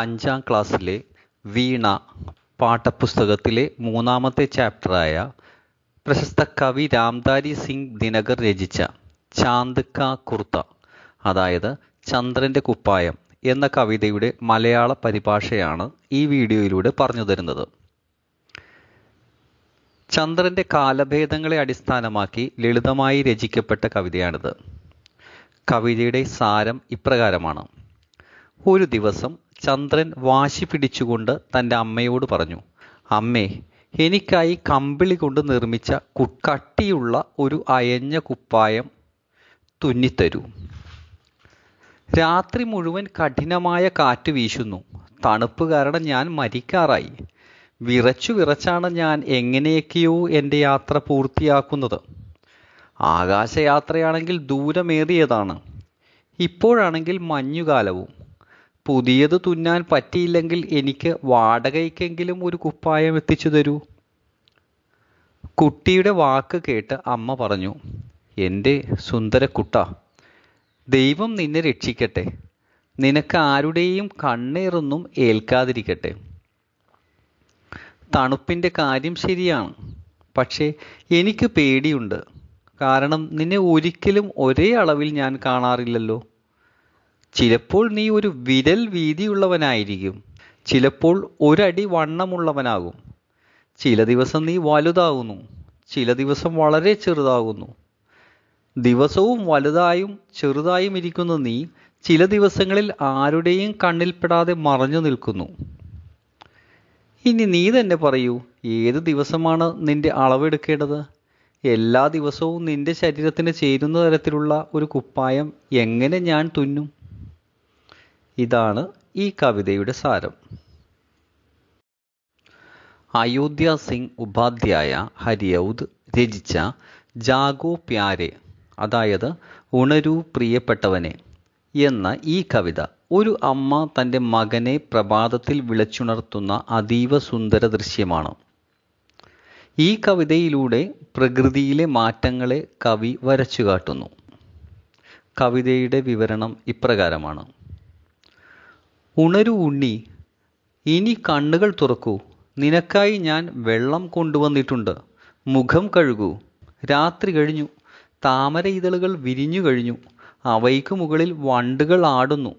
അഞ്ചാം ക്ലാസ്സിലെ വീണ പാഠപുസ്തകത്തിലെ മൂന്നാമത്തെ ചാപ്റ്ററായ പ്രശസ്ത കവി രാംധാരി സിംഗ് ദിനകർ രചിച്ച ചാന്ദ് കാ കുർത്ത, അതായത് ചന്ദ്രൻ്റെ കുപ്പായം എന്ന കവിതയുടെ മലയാള പരിഭാഷയാണ് ഈ വീഡിയോയിലൂടെ പറഞ്ഞു തരുന്നത്. ചന്ദ്രൻ്റെ കാലഭേദങ്ങളെ അടിസ്ഥാനമാക്കി ലളിതമായി രചിക്കപ്പെട്ട കവിതയാണിത്. കവിതയുടെ സാരം ഇപ്രകാരമാണ്. ഒരു ദിവസം ചന്ദ്രൻ വാശി പിടിച്ചുകൊണ്ട് തൻ്റെ അമ്മയോട് പറഞ്ഞു, അമ്മേ, എനിക്കായി കമ്പിളി കൊണ്ട് നിർമ്മിച്ച കട്ടിയുള്ള ഒരു അയഞ്ഞ കുപ്പായം തുന്നിത്തരൂ. രാത്രി മുഴുവൻ കഠിനമായ കാറ്റ് വീശുന്നു. തണുപ്പ് കാരണം ഞാൻ മരിക്കാറായി. വിറച്ചു വിറച്ചാണ് ഞാൻ എങ്ങനെയൊക്കെയോ എൻ്റെ യാത്ര പൂർത്തിയാക്കുന്നത്. ആകാശയാത്രയാണെങ്കിൽ ദൂരമേറിയതാണ്. ഇപ്പോഴാണെങ്കിൽ മഞ്ഞുകാലവും. പുതിയത് തുന്നാൻ പറ്റിയില്ലെങ്കിൽ എനിക്ക് വാടകയ്ക്കെങ്കിലും ഒരു കുപ്പായം എത്തിച്ചു തരൂ. കുട്ടിയുടെ വാക്ക് കേട്ട് അമ്മ പറഞ്ഞു, എൻ്റെ സുന്ദരക്കുട്ട, ദൈവം നിന്നെ രക്ഷിക്കട്ടെ. നിനക്ക് ആരുടെയും കണ്ണേറൊന്നും ഏൽക്കാതിരിക്കട്ടെ. തണുപ്പിൻ്റെ കാര്യം ശരിയാണ്, പക്ഷേ എനിക്ക് പേടിയുണ്ട്. കാരണം നിന്നെ ഒരിക്കലും ഒരേ അളവിൽ ഞാൻ കാണാറില്ലല്ലോ. ചിലപ്പോൾ നീ ഒരു വിരൽ വീതിയുള്ളവനായിരിക്കും, ചിലപ്പോൾ ഒരടി വണ്ണമുള്ളവനാകും. ചില ദിവസം നീ വലുതാകുന്നു, ചില ദിവസം വളരെ ചെറുതാകുന്നു. ദിവസവും വലുതായും ചെറുതായും ഇരിക്കുന്ന നീ ചില ദിവസങ്ങളിൽ ആരുടെയും കണ്ണിൽപ്പെടാതെ മറഞ്ഞു നിൽക്കുന്നു. ഇനി നീ തന്നെ പറയൂ, ഏത് ദിവസമാണ് നിന്റെ അളവെടുക്കേണ്ടത്? എല്ലാ ദിവസവും നിന്റെ ശരീരത്തിന് ചേരുന്ന തരത്തിലുള്ള ഒരു കുപ്പായം എങ്ങനെ ഞാൻ തുന്നും? ഇതാണ് ഈ കവിതയുടെ സാരം. അയോധ്യ സിംഗ് ഉപാധ്യായ ഹരിയൗദ് രചിച്ച ജാഗോ പ്യാരെ, അതായത് ഉണരൂ പ്രിയപ്പെട്ടവനെ എന്ന ഈ കവിത ഒരു അമ്മ തൻ്റെ മകനെ പ്രഭാതത്തിൽ വിളിച്ചുണർത്തുന്ന അതീവ സുന്ദര ദൃശ്യമാണ്. ഈ കവിതയിലൂടെ പ്രകൃതിയിലെ മാറ്റങ്ങളെ കവി വരച്ചു കാട്ടുന്നു. കവിതയുടെ വിവരണം ഇപ്രകാരമാണ്. ഉണരൂ ഉണ്ണി, ഇനി കണ്ണുകൾ തുറക്കൂ. നിനക്കായി ഞാൻ വെള്ളം കൊണ്ടുവന്നിട്ടുണ്ട്. മുഖം കഴുകൂ. രാത്രി കഴിഞ്ഞു. താമര ഇതളുകൾ വിരിഞ്ഞു കഴിഞ്ഞു. അവയ്ക്ക് മുകളിൽ വണ്ടുകൾ ആടുന്നു.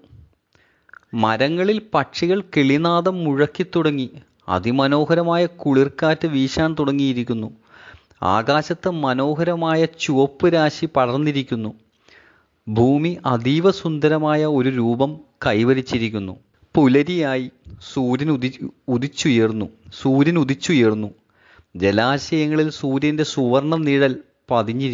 മരങ്ങളിൽ പക്ഷികൾ കിളിനാദം മുഴക്കിത്തുടങ്ങി. അതിമനോഹരമായ കുളിർക്കാറ്റ് വീശാൻ തുടങ്ങിയിരിക്കുന്നു. ആകാശത്ത് മനോഹരമായ ചുവപ്പ് രാശി പടർന്നിരിക്കുന്നു. ഭൂമി അതീവ സുന്ദരമായ ഒരു രൂപം കൈവരിച്ചിരിക്കുന്നു. പുലരിയായി. സൂര്യൻ ഉദിച്ചുയർന്നു. ജലാശയങ്ങളിൽ സൂര്യൻ്റെ സുവർണ്ണ നിഴൽ പതിഞ്ഞിരിക്കുന്നു.